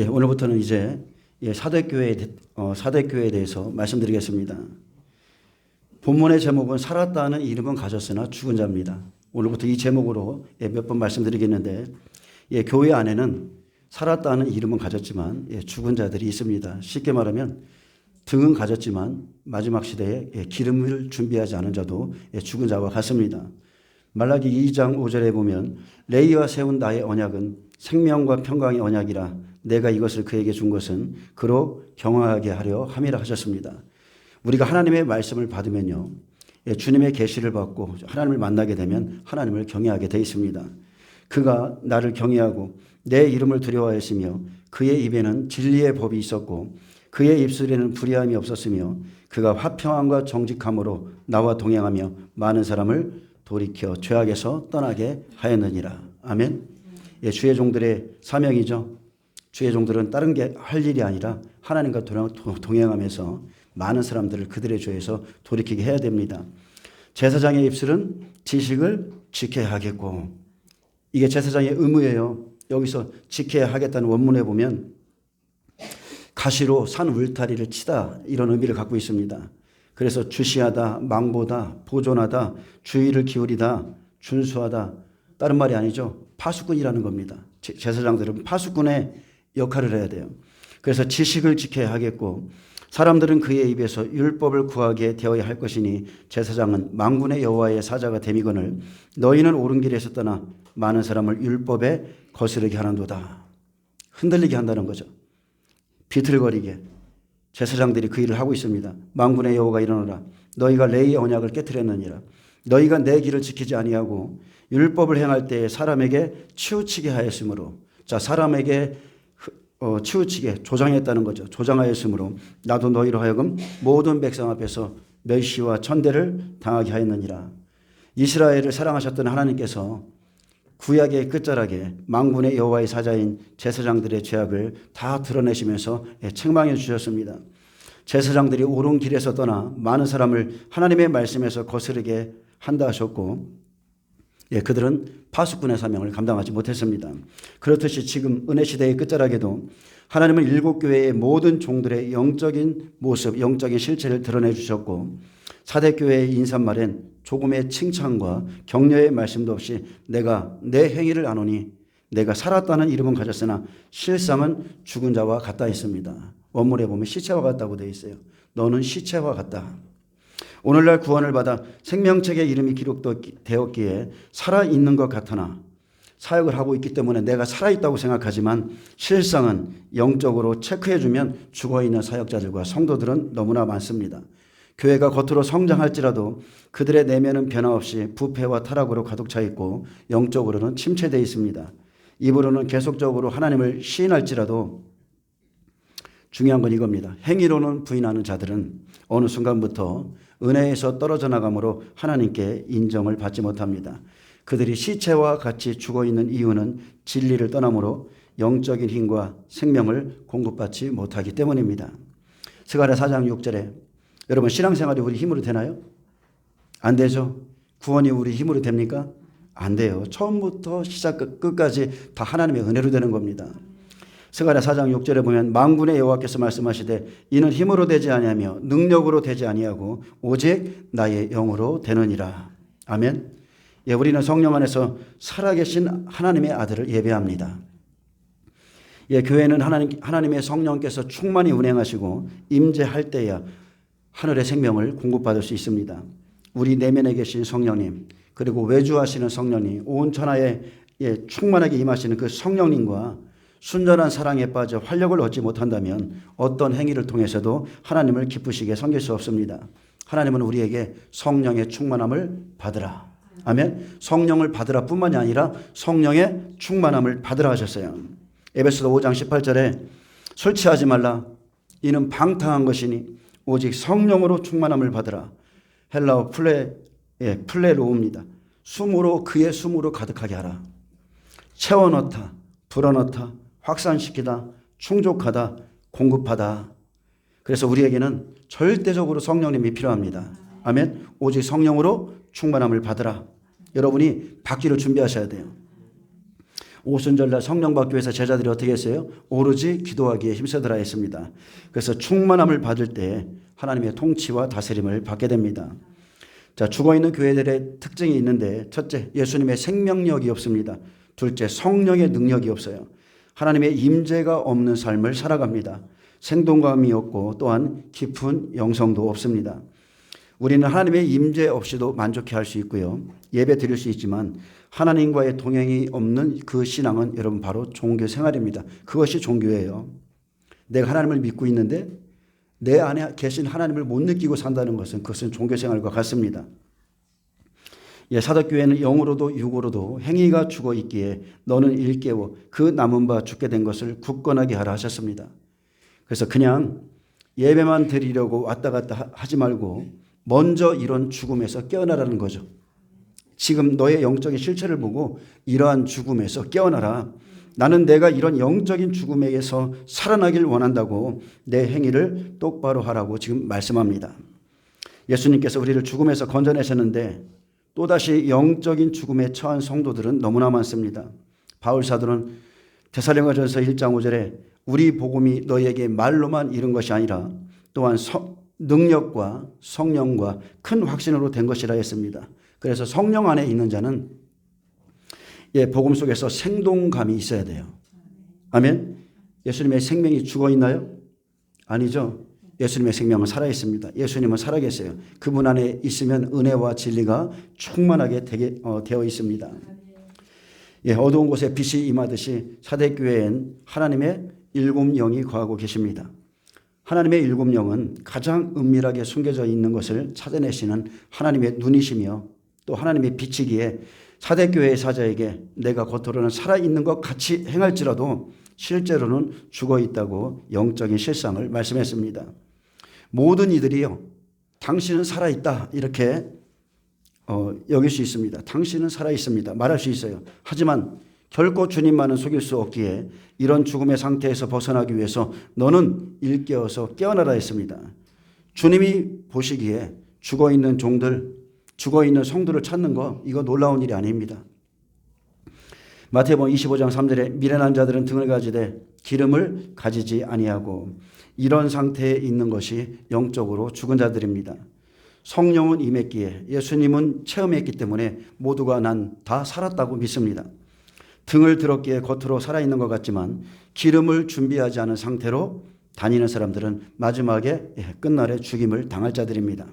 오늘부터는 이제 사대교회에 대해서 말씀드리겠습니다. 본문의 제목은 살았다는 이름은 가졌으나 죽은 자입니다. 오늘부터 이 제목으로 몇 번 말씀드리겠는데, 교회 안에는 살았다는 이름은 가졌지만 죽은 자들이 있습니다. 쉽게 말하면 등은 가졌지만 마지막 시대에 기름을 준비하지 않은 자도 죽은 자와 같습니다. 말라기 2장 5절에 보면 레위와 세운 나의 언약은 생명과 평강의 언약이라 내가 이것을 그에게 준 것은 그로 경화하게 하려 함이라 하셨습니다. 우리가 하나님의 말씀을 받으면요, 주님의 계시를 받고 하나님을 만나게 되면 하나님을 경외하게 되어 있습니다. 그가 나를 경외하고 내 이름을 두려워했으며 그의 입에는 진리의 법이 있었고 그의 입술에는 불의함이 없었으며 그가 화평함과 정직함으로 나와 동행하며 많은 사람을 돌이켜 죄악에서 떠나게 하였느니라. 아멘. 주의 종들의 사명이죠. 주의 종들은 다른 게 할 일이 아니라 하나님과 동행하면서 많은 사람들을 그들의 죄에서 돌이키게 해야 됩니다. 제사장의 입술은 지식을 지켜야 하겠고, 이게 제사장의 의무예요. 여기서 지켜야 하겠다는 원문에 보면 가시로 산 울타리를 치다, 이런 의미를 갖고 있습니다. 그래서 주시하다, 망보다, 보존하다, 주의를 기울이다, 준수하다, 다른 말이 아니죠. 파수꾼이라는 겁니다. 제사장들은 파수꾼의 역할을 해야 돼요. 그래서 지식을 지켜야 하겠고, 사람들은 그의 입에서 율법을 구하게 되어야 할 것이니 제사장은 만군의 여호와의 사자가 됨이거늘 너희는 옳은 길에서 떠나 많은 사람을 율법에 거스르게 하는도다. 흔들리게 한다는 거죠. 비틀거리게 제사장들이 그 일을 하고 있습니다. 만군의 여호와가 일어나라. 너희가 레위의 언약을 깨뜨렸느니라. 너희가 내 길을 지키지 아니하고 율법을 행할 때에 사람에게 치우치게 하였으므로, 자, 사람에게 치우치게 조장했다는 거죠. 조장하였으므로 나도 너희로 하여금 모든 백성 앞에서 멸시와 천대를 당하게 하였느니라. 이스라엘을 사랑하셨던 하나님께서 구약의 끝자락에 만군의 여호와의 사자인 제사장들의 죄악을 다 드러내시면서 책망해 주셨습니다. 제사장들이 옳은 길에서 떠나 많은 사람을 하나님의 말씀에서 거스르게 한다 하셨고, 그들은 파수꾼의 사명을 감당하지 못했습니다. 그렇듯이 지금 은혜 시대의 끝자락에도 하나님은 일곱 교회의 모든 종들의 영적인 모습, 영적인 실체를 드러내 주셨고, 사대교회의 인사말엔 조금의 칭찬과 격려의 말씀도 없이 내가 내 행위를 아노니 내가 살았다는 이름은 가졌으나 실상은 죽은 자와 같다 했습니다. 원문에 보면 시체와 같다고 되어 있어요. 너는 시체와 같다. 오늘날 구원을 받아 생명책에 이름이 기록되었기에 살아있는 것 같으나 사역을 하고 있기 때문에 내가 살아있다고 생각하지만 실상은 영적으로 체크해주면 죽어있는 사역자들과 성도들은 너무나 많습니다. 교회가 겉으로 성장할지라도 그들의 내면은 변함없이 부패와 타락으로 가득 차 있고 영적으로는 침체되어 있습니다. 입으로는 계속적으로 하나님을 시인할지라도 중요한 건 이겁니다. 행위로는 부인하는 자들은 어느 순간부터 은혜에서 떨어져 나가므로 하나님께 인정을 받지 못합니다. 그들이 시체와 같이 죽어있는 이유는 진리를 떠나므로 영적인 힘과 생명을 공급받지 못하기 때문입니다. 스가랴 4장 6절에 여러분, 신앙생활이 우리 힘으로 되나요? 안 되죠. 구원이 우리 힘으로 됩니까? 안 돼요. 처음부터 시작 끝까지 다 하나님의 은혜로 되는 겁니다. 스가랴 4장 6절에 보면 만군의 여호와께서 말씀하시되 이는 힘으로 되지 아니하며 능력으로 되지 아니하고 오직 나의 영으로 되느니라. 아멘. 우리는 성령 안에서 살아계신 하나님의 아들을 예배합니다. 교회는 하나님의 성령께서 충만히 운행하시고 임재할 때야 하늘의 생명을 공급받을 수 있습니다. 우리 내면에 계신 성령님, 그리고 외주하시는 성령님, 온 천하에 충만하게 임하시는 그 성령님과 순전한 사랑에 빠져 활력을 얻지 못한다면 어떤 행위를 통해서도 하나님을 기쁘시게 섬길 수 없습니다. 하나님은 우리에게 성령의 충만함을 받으라. 아멘. 성령을 받으라 뿐만이 아니라 성령의 충만함을 받으라 하셨어요. 에베소서 5장 18절에 술 취하지 말라. 이는 방탕한 것이니 오직 성령으로 충만함을 받으라. 헬라어 플레로우입니다. 숨으로 그의 숨으로 가득하게 하라. 채워넣다, 불어넣다, 확산시키다, 충족하다, 공급하다. 그래서 우리에게는 절대적으로 성령님이 필요합니다. 아멘. 오직 성령으로 충만함을 받으라. 여러분이 받기를 준비하셔야 돼요. 오순절날 성령 받기 위해서 제자들이 어떻게 했어요? 오로지 기도하기에 힘쓰더라 했습니다. 그래서 충만함을 받을 때 하나님의 통치와 다스림을 받게 됩니다. 자, 죽어있는 교회들의 특징이 있는데, 첫째, 예수님의 생명력이 없습니다. 둘째, 성령의 능력이 없어요. 하나님의 임재가 없는 삶을 살아갑니다. 생동감이 없고 또한 깊은 영성도 없습니다. 우리는 하나님의 임재 없이도 만족해 할 수 있고요. 예배 드릴 수 있지만 하나님과의 동행이 없는 그 신앙은 여러분 바로 종교 생활입니다. 그것이 종교예요. 내가 하나님을 믿고 있는데 내 안에 계신 하나님을 못 느끼고 산다는 것은 그것은 종교 생활과 같습니다. 예, 사도교회는 영으로도 육으로도 행위가 죽어 있기에 너는 일깨워 그 남은 바 죽게 된 것을 굳건하게 하라 하셨습니다. 그래서 그냥 예배만 드리려고 왔다 갔다 하지 말고 먼저 이런 죽음에서 깨어나라는 거죠. 지금 너의 영적인 실체를 보고 이러한 죽음에서 깨어나라. 나는 내가 이런 영적인 죽음에게서 살아나길 원한다고 내 행위를 똑바로 하라고 지금 말씀합니다. 예수님께서 우리를 죽음에서 건져내셨는데 또다시 영적인 죽음에 처한 성도들은 너무나 많습니다. 바울 사도는 데살로니가전서 1장 5절에 우리 복음이 너희에게 말로만 이른 것이 아니라 또한 능력과 성령과 큰 확신으로 된 것이라 했습니다. 그래서 성령 안에 있는 자는 복음 속에서 생동감이 있어야 돼요. 아멘. 예수님의 생명이 죽어 있나요? 아니죠. 예수님의 생명은 살아 있습니다. 예수님은 살아 계세요. 그분 안에 있으면 은혜와 진리가 충만하게 되어 있습니다. 어두운 곳에 빛이 임하듯이 사대교회엔 하나님의 일곱 영이 거하고 계십니다. 하나님의 일곱 영은 가장 은밀하게 숨겨져 있는 것을 찾아내시는 하나님의 눈이시며 또 하나님의 빛이기에 사대교회의 사자에게 내가 겉으로는 살아있는 것 같이 행할지라도 실제로는 죽어 있다고 영적인 실상을 말씀했습니다. 모든 이들이요, 당신은 살아있다 이렇게 여길 수 있습니다. 당신은 살아있습니다 말할 수 있어요. 하지만 결코 주님만은 속일 수 없기에 이런 죽음의 상태에서 벗어나기 위해서 너는 일깨어서 깨어나라 했습니다. 주님이 보시기에 죽어있는 종들, 죽어있는 성도를 찾는 거 이거 놀라운 일이 아닙니다. 마태복음 25장 3절에 미련한 자들은 등을 가지되 기름을 가지지 아니하고 이런 상태에 있는 것이 영적으로 죽은 자들입니다. 성령은 임했기에 예수님은 체험했기 때문에 모두가 난 다 살았다고 믿습니다. 등을 들었기에 겉으로 살아있는 것 같지만 기름을 준비하지 않은 상태로 다니는 사람들은 마지막에 끝날에 죽임을 당할 자들입니다.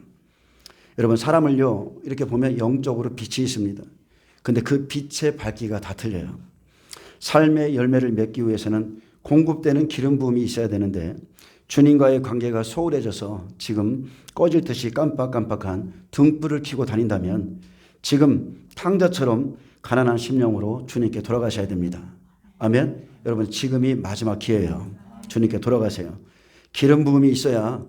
여러분, 사람을요 이렇게 보면 영적으로 빛이 있습니다. 근데 그 빛의 밝기가 다 틀려요. 삶의 열매를 맺기 위해서는 공급되는 기름 부음이 있어야 되는데 주님과의 관계가 소홀해져서 지금 꺼질 듯이 깜빡깜빡한 등불을 켜고 다닌다면 지금 탕자처럼 가난한 심령으로 주님께 돌아가셔야 됩니다. 아멘. 여러분, 지금이 마지막 기회예요. 주님께 돌아가세요. 기름 부음이 있어야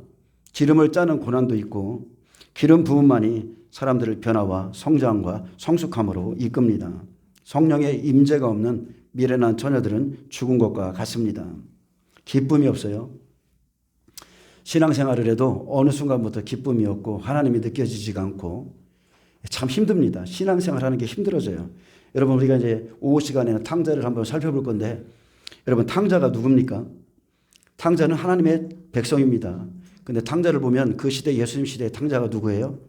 기름을 짜는 고난도 있고 기름 부음만이 사람들을 변화와 성장과 성숙함으로 이끕니다. 성령의 임재가 없는 미련한 처녀들은 죽은 것과 같습니다. 기쁨이 없어요. 신앙생활을 해도 어느 순간부터 기쁨이 없고 하나님이 느껴지지가 않고 참 힘듭니다. 신앙생활하는 게 힘들어져요. 여러분, 우리가 이제 오후 시간에는 탕자를 한번 살펴볼 건데 여러분, 탕자가 누굽니까? 탕자는 하나님의 백성입니다. 근데 탕자를 보면 그 시대 예수님 시대의 탕자가 누구예요?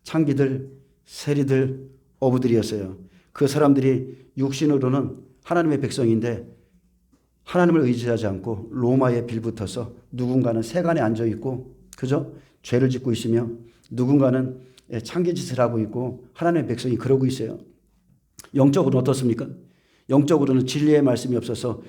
창기들, 세리들, 어부들이었어요. 그 사람들이 육신으로는 하나님의 백성인데 하나님을 의지하지 않고 로마에 빌붙어서 누군가는 세간에 앉아 있고, 그죠? 죄를 짓고 있으며 누군가는 창기짓을 하고 있고 하나님의 백성이 그러고 있어요. 영적으로는 어떻습니까? 영적으로는 진리의 말씀이 없어서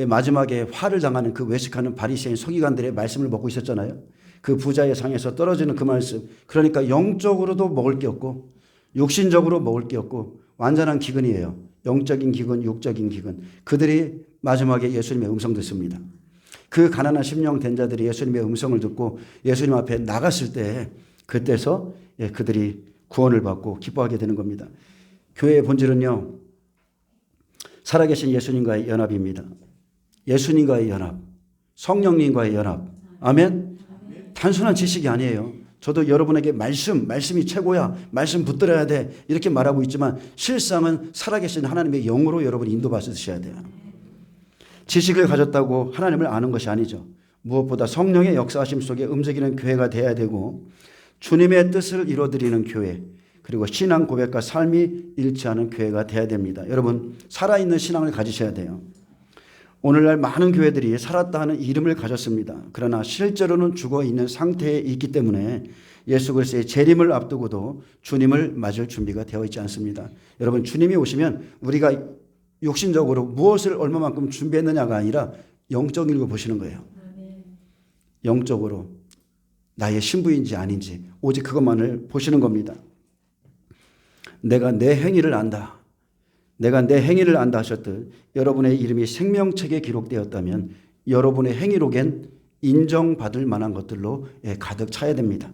마지막에 화를 당하는 그 외식하는 바리새인 서기관들의 말씀을 먹고 있었잖아요. 그 부자의 상에서 떨어지는 그 말씀. 그러니까 영적으로도 먹을 게 없고 육신적으로 먹을 게 없고 완전한 기근이에요. 영적인 기근, 육적인 기근. 그들이 마지막에 예수님의 음성 듣습니다. 그 가난한 심령 된 자들이 예수님의 음성을 듣고 예수님 앞에 나갔을 때 그때서 그들이 구원을 받고 기뻐하게 되는 겁니다. 교회의 본질은요, 살아계신 예수님과의 연합입니다. 예수님과의 연합, 성령님과의 연합. 아멘. 단순한 지식이 아니에요. 저도 여러분에게 말씀이 최고야, 말씀 붙들어야 돼 이렇게 말하고 있지만 실상은 살아계신 하나님의 영으로 여러분이 인도받으셔야 돼요. 지식을 가졌다고 하나님을 아는 것이 아니죠. 무엇보다 성령의 역사하심 속에 움직이는 교회가 돼야 되고 주님의 뜻을 이루어드리는 교회, 그리고 신앙 고백과 삶이 일치하는 교회가 돼야 됩니다. 여러분, 살아있는 신앙을 가지셔야 돼요. 오늘날 많은 교회들이 살았다 하는 이름을 가졌습니다. 그러나 실제로는 죽어있는 상태에 있기 때문에 예수 그리스도의 재림을 앞두고도 주님을 맞을 준비가 되어 있지 않습니다. 여러분, 주님이 오시면 우리가 육신적으로 무엇을 얼마만큼 준비했느냐가 아니라 영적인 걸 보시는 거예요. 영적으로 나의 신부인지 아닌지 오직 그것만을 보시는 겁니다. 내가 내 행위를 안다. 내가 내 행위를 안다 하셨듯 여러분의 이름이 생명책에 기록되었다면 여러분의 행위록엔 인정받을 만한 것들로 가득 차야 됩니다.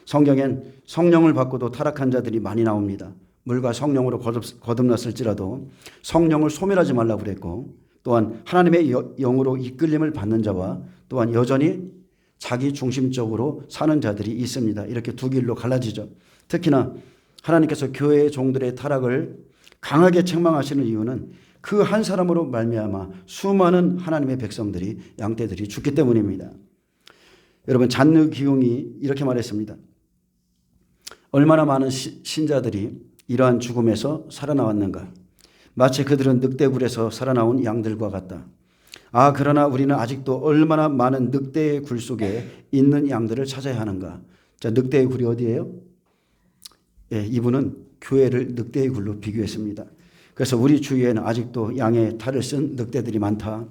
성경엔 성령을 받고도 타락한 자들이 많이 나옵니다. 물과 성령으로 거듭났을지라도 성령을 소멸하지 말라고 그랬고, 또한 하나님의 영으로 이끌림을 받는 자와 또한 여전히 자기 중심적으로 사는 자들이 있습니다. 이렇게 두 길로 갈라지죠. 특히나 하나님께서 교회의 종들의 타락을 강하게 책망하시는 이유는 그 한 사람으로 말미암아 수많은 하나님의 백성들이, 양떼들이 죽기 때문입니다. 여러분, 잔느 기용이 이렇게 말했습니다. 얼마나 많은 신자들이 이러한 죽음에서 살아나왔는가. 마치 그들은 늑대굴에서 살아나온 양들과 같다. 아, 그러나 우리는 아직도 얼마나 많은 늑대의 굴 속에 있는 양들을 찾아야 하는가. 자, 늑대의 굴이 어디예요? 이분은 교회를 늑대의 굴로 비교했습니다. 그래서 우리 주위에는 아직도 양의 탈을 쓴 늑대들이 많다.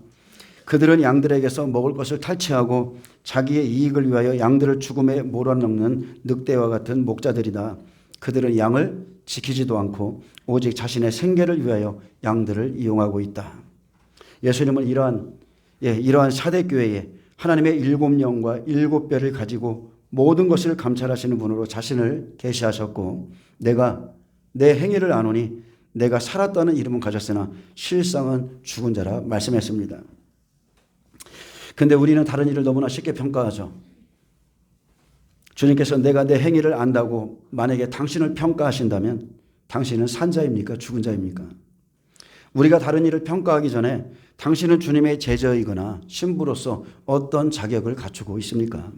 그들은 양들에게서 먹을 것을 탈취하고 자기의 이익을 위하여 양들을 죽음에 몰아넣는 늑대와 같은 목자들이다. 그들은 양을 지키지도 않고 오직 자신의 생계를 위하여 양들을 이용하고 있다. 예수님은 이러한 사대교회에 하나님의 7영과 7뼈를 가지고 모든 것을 감찰하시는 분으로 자신을 계시하셨고, 내가 내 행위를 아노니 내가 살았다는 이름은 가졌으나 실상은 죽은 자라 말씀했습니다. 그런데 우리는 다른 일을 너무나 쉽게 평가하죠. 주님께서 내가 내 행위를 안다고 만약에 당신을 평가하신다면 당신은 산 자입니까? 죽은 자입니까? 우리가 다른 일을 평가하기 전에 당신은 주님의 제자이거나 신부로서 어떤 자격을 갖추고 있습니까?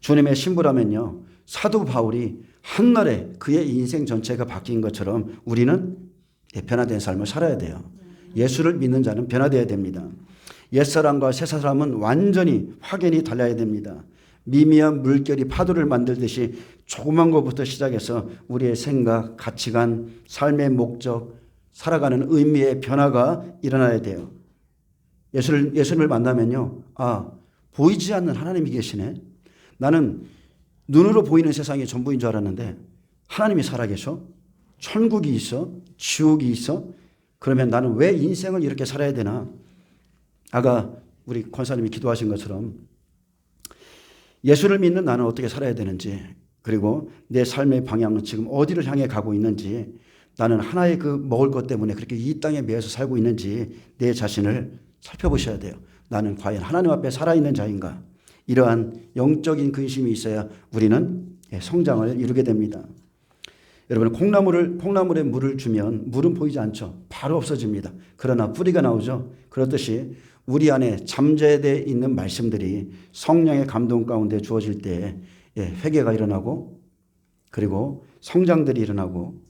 주님의 신부라면요, 사도 바울이 한날에 그의 인생 전체가 바뀐 것처럼 우리는 변화된 삶을 살아야 돼요. 예수를 믿는 자는 변화되어야 됩니다. 옛사람과 새사람은 완전히 확연히 달라야 됩니다. 미미한 물결이 파도를 만들듯이 조그만 것부터 시작해서 우리의 생각, 가치관, 삶의 목적, 살아가는 의미의 변화가 일어나야 돼요. 예수님을 만나면요, 아, 보이지 않는 하나님이 계시네. 나는 눈으로 보이는 세상이 전부인 줄 알았는데 하나님이 살아계셔? 천국이 있어? 지옥이 있어? 그러면 나는 왜 인생을 이렇게 살아야 되나? 아까 우리 권사님이 기도하신 것처럼 예수를 믿는 나는 어떻게 살아야 되는지, 그리고 내 삶의 방향은 지금 어디를 향해 가고 있는지, 나는 하나의 그 먹을 것 때문에 그렇게 이 땅에 매여서 살고 있는지 내 자신을 살펴보셔야 돼요. 나는 과연 하나님 앞에 살아있는 자인가? 이러한 영적인 근심이 있어야 우리는 성장을 이루게 됩니다. 여러분, 콩나물에 물을 주면 물은 보이지 않죠. 바로 없어집니다. 그러나 뿌리가 나오죠. 그렇듯이 우리 안에 잠재되어 있는 말씀들이 성령의 감동 가운데 주어질 때 회개가 일어나고, 그리고 성장들이 일어나고,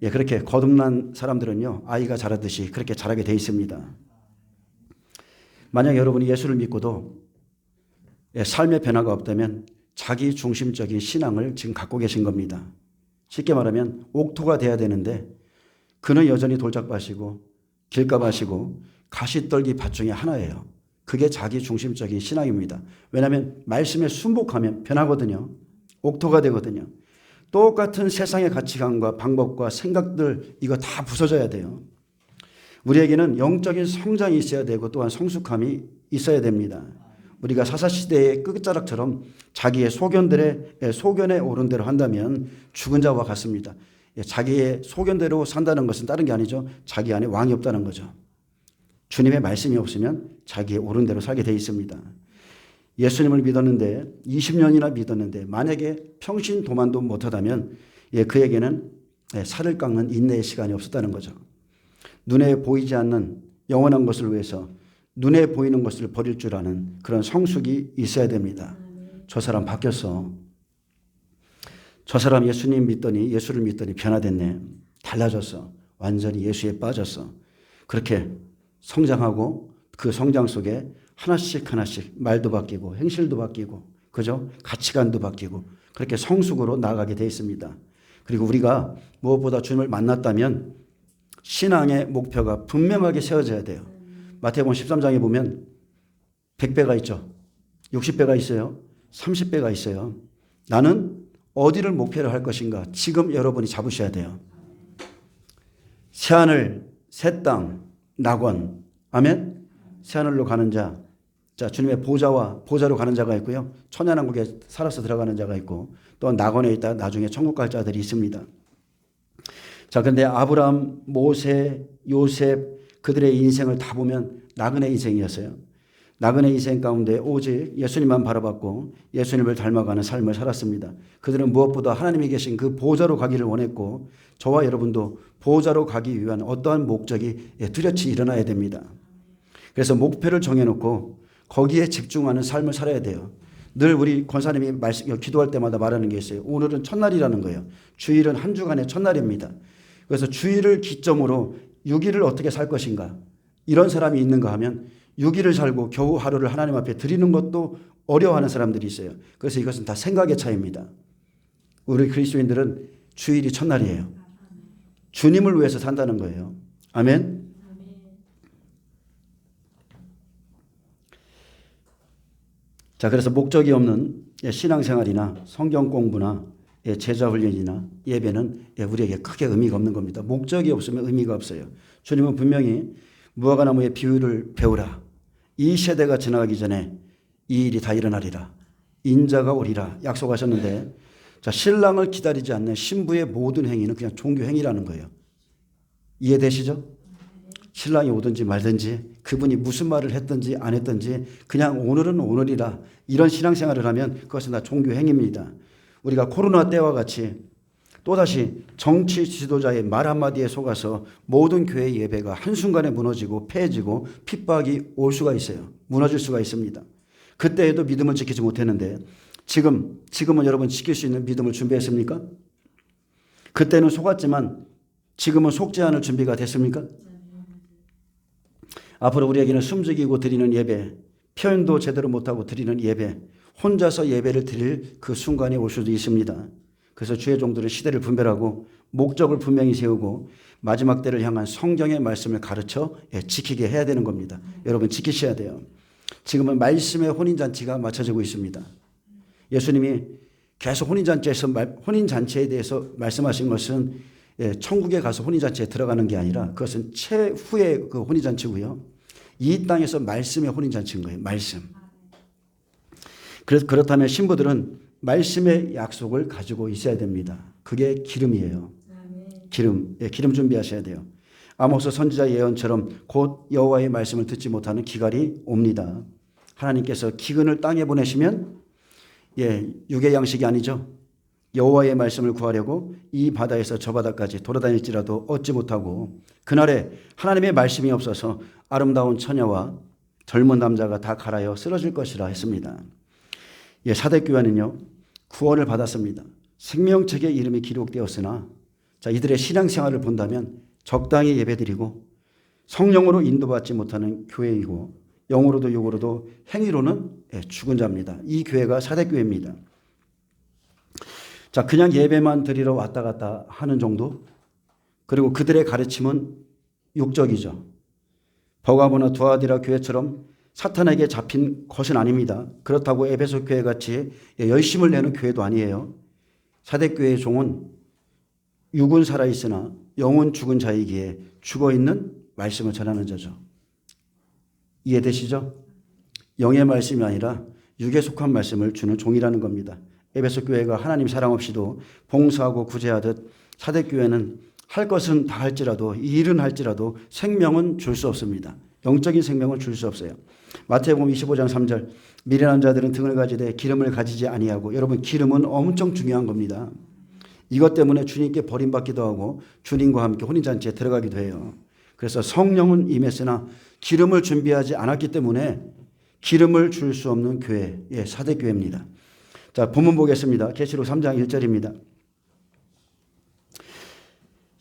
그렇게 거듭난 사람들은요, 아이가 자라듯이 그렇게 자라게 되어 있습니다. 만약 여러분이 예수를 믿고도 삶의 변화가 없다면 자기 중심적인 신앙을 지금 갖고 계신 겁니다. 쉽게 말하면 옥토가 돼야 되는데 그는 여전히 돌짝밭이고 길가밭이고 가시떨기 밭 중에 하나예요. 그게 자기 중심적인 신앙입니다. 왜냐하면 말씀에 순복하면 변하거든요. 옥토가 되거든요. 똑같은 세상의 가치관과 방법과 생각들, 이거 다 부서져야 돼요. 우리에게는 영적인 성장이 있어야 되고 또한 성숙함이 있어야 됩니다. 우리가 사사시대의 끝자락처럼 자기의 소견에 오른 대로 한다면 죽은 자와 같습니다. 자기의 소견대로 산다는 것은 다른 게 아니죠. 자기 안에 왕이 없다는 거죠. 주님의 말씀이 없으면 자기의 오른 대로 살게 돼 있습니다. 예수님을 믿었는데 20년이나 믿었는데 만약에 평신 도만도 못하다면 그에게는 살을 깎는 인내의 시간이 없었다는 거죠. 눈에 보이지 않는 영원한 것을 위해서 눈에 보이는 것을 버릴 줄 아는 그런 성숙이 있어야 됩니다. 저 사람 바뀌었어. 저 사람 예수를 믿더니 변화됐네. 달라졌어. 완전히 예수에 빠졌어. 그렇게 성장하고 그 성장 속에 하나씩 말도 바뀌고 행실도 바뀌고 그죠? 가치관도 바뀌고 그렇게 성숙으로 나아가게 되어 있습니다. 그리고 우리가 무엇보다 주님을 만났다면 신앙의 목표가 분명하게 세워져야 돼요. 마태복음 13장에 보면 100배가 있죠. 60배가 있어요. 30배가 있어요. 나는 어디를 목표로 할 것인가? 지금 여러분이 잡으셔야 돼요. 새하늘, 새 땅, 낙원. 아멘? 새하늘로 가는 자. 자, 주님의 보좌로 가는 자가 있고요. 천연왕국에 살아서 들어가는 자가 있고 또 낙원에 있다 나중에 천국 갈 자들이 있습니다. 자, 근데 아브라함, 모세, 요셉 그들의 인생을 다 보면 나그네 인생이었어요. 나그네 인생 가운데 오직 예수님만 바라봤고 예수님을 닮아가는 삶을 살았습니다. 그들은 무엇보다 하나님이 계신 그 보좌로 가기를 원했고 저와 여러분도 보좌로 가기 위한 어떠한 목적이 뚜렷이 일어나야 됩니다. 그래서 목표를 정해놓고 거기에 집중하는 삶을 살아야 돼요. 늘 우리 권사님이 기도할 때마다 말하는 게 있어요. 오늘은 첫날이라는 거예요. 주일은 한 주간의 첫날입니다. 그래서 주일을 기점으로 6일을 어떻게 살 것인가. 이런 사람이 있는가 하면 6일을 살고 겨우 하루를 하나님 앞에 드리는 것도 어려워하는 사람들이 있어요. 그래서 이것은 다 생각의 차이입니다. 우리 그리스도인들은 주일이 첫날이에요. 주님을 위해서 산다는 거예요. 아멘. 자, 그래서 목적이 없는 신앙생활이나 성경 공부나 제자 훈련이나 예배는 우리에게 크게 의미가 없는 겁니다. 목적이 없으면 의미가 없어요. 주님은 분명히 무화과나무의 비유를 배우라. 이 세대가 지나가기 전에 이 일이 다 일어나리라. 인자가 오리라 약속하셨는데 자, 신랑을 기다리지 않는 신부의 모든 행위는 그냥 종교 행위라는 거예요. 이해되시죠? 신랑이 오든지 말든지 그분이 무슨 말을 했든지 안 했든지 그냥 오늘은 오늘이라 이런 신앙생활을 하면 그것은 다 종교 행위입니다. 우리가 코로나 때와 같이 또다시 정치 지도자의 말 한마디에 속아서 모든 교회 예배가 한순간에 무너지고 폐해지고 핍박이 올 수가 있어요. 무너질 수가 있습니다. 그때에도 믿음을 지키지 못했는데 지금은 여러분 지킬 수 있는 믿음을 준비했습니까? 그때는 속았지만 지금은 속지 않을 준비가 됐습니까? 앞으로 우리에게는 숨죽이고 드리는 예배, 표현도 제대로 못하고 드리는 예배, 혼자서 예배를 드릴 그 순간이 올 수도 있습니다. 그래서 주의 종들은 시대를 분별하고 목적을 분명히 세우고 마지막 때를 향한 성경의 말씀을 가르쳐 지키게 해야 되는 겁니다. 여러분 지키셔야 돼요. 지금은 말씀의 혼인잔치가 맞춰지고 있습니다. 예수님이 계속 혼인잔치에 대해서 말씀하신 것은 천국에 가서 혼인잔치에 들어가는 게 아니라 그것은 최후의 그 혼인잔치고요. 이 땅에서 말씀의 혼인잔치인 거예요. 말씀. 그렇다면 신부들은 말씀의 약속을 가지고 있어야 됩니다. 그게 기름이에요. 기름 준비하셔야 돼요. 아모스 선지자 예언처럼 곧 여호와의 말씀을 듣지 못하는 기갈이 옵니다. 하나님께서 기근을 땅에 보내시면 육의 양식이 아니죠. 여호와의 말씀을 구하려고 이 바다에서 저 바다까지 돌아다닐지라도 얻지 못하고 그날에 하나님의 말씀이 없어서 아름다운 처녀와 젊은 남자가 다 갈아여 쓰러질 것이라 했습니다. 사대교회는요 구원을 받았습니다. 생명책에 이름이 기록되었으나 자, 이들의 신앙생활을 본다면 적당히 예배드리고 성령으로 인도받지 못하는 교회이고 영으로도 육으로도 행위로는 죽은 자입니다. 이 교회가 사대교회입니다. 자, 그냥 예배만 드리러 왔다 갔다 하는 정도? 그리고 그들의 가르침은 육적이죠. 버가모나 두아디라 교회처럼 사탄에게 잡힌 것은 아닙니다. 그렇다고 에베소 교회 같이 열심을 내는 교회도 아니에요. 사대교회의 종은 육은 살아있으나 영은 죽은 자이기에 죽어있는 말씀을 전하는 자죠. 이해되시죠? 영의 말씀이 아니라 육에 속한 말씀을 주는 종이라는 겁니다. 에베소 교회가 하나님 사랑 없이도 봉사하고 구제하듯 사대교회는 할 것은 다 할지라도 일은 할지라도 생명은 줄 수 없습니다. 영적인 생명을 줄 수 없어요. 마태복음 25장 3절 미련한 자들은 등을 가지되 기름을 가지지 아니하고. 여러분, 기름은 엄청 중요한 겁니다. 이것 때문에 주님께 버림받기도 하고 주님과 함께 혼인잔치에 들어가기도 해요. 그래서 성령은 임했으나 기름을 준비하지 않았기 때문에 기름을 줄 수 없는 교회, 사대교회입니다. 자, 본문 보겠습니다. 계시록 3장 1절입니다.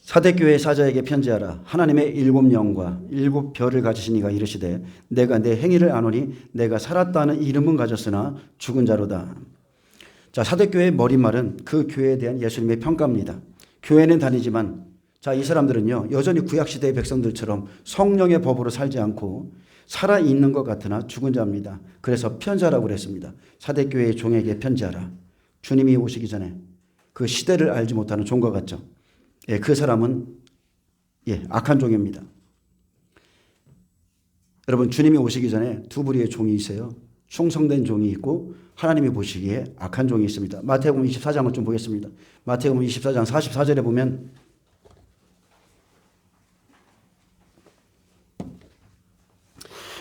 사대교회 사자에게 편지하라. 하나님의 일곱 영과 일곱 별을 가지신 이가 이르시되 내가 내 행위를 아노니 내가 살았다는 이름은 가졌으나 죽은 자로다. 자, 사대교회의 머릿말은 그 교회에 대한 예수님의 평가입니다. 교회는 다니지만 자, 이 사람들은요 여전히 구약시대의 백성들처럼 성령의 법으로 살지 않고 살아있는 것 같으나 죽은 자입니다. 그래서 편지하라고 그랬습니다. 사대교회의 종에게 편지하라. 주님이 오시기 전에 그 시대를 알지 못하는 종과 같죠. 그 사람은 악한 종입니다. 여러분, 주님이 오시기 전에 두 부류의 종이 있어요. 충성된 종이 있고 하나님이 보시기에 악한 종이 있습니다. 마태복음 24장을 좀 보겠습니다. 마태복음 24장 44절에 보면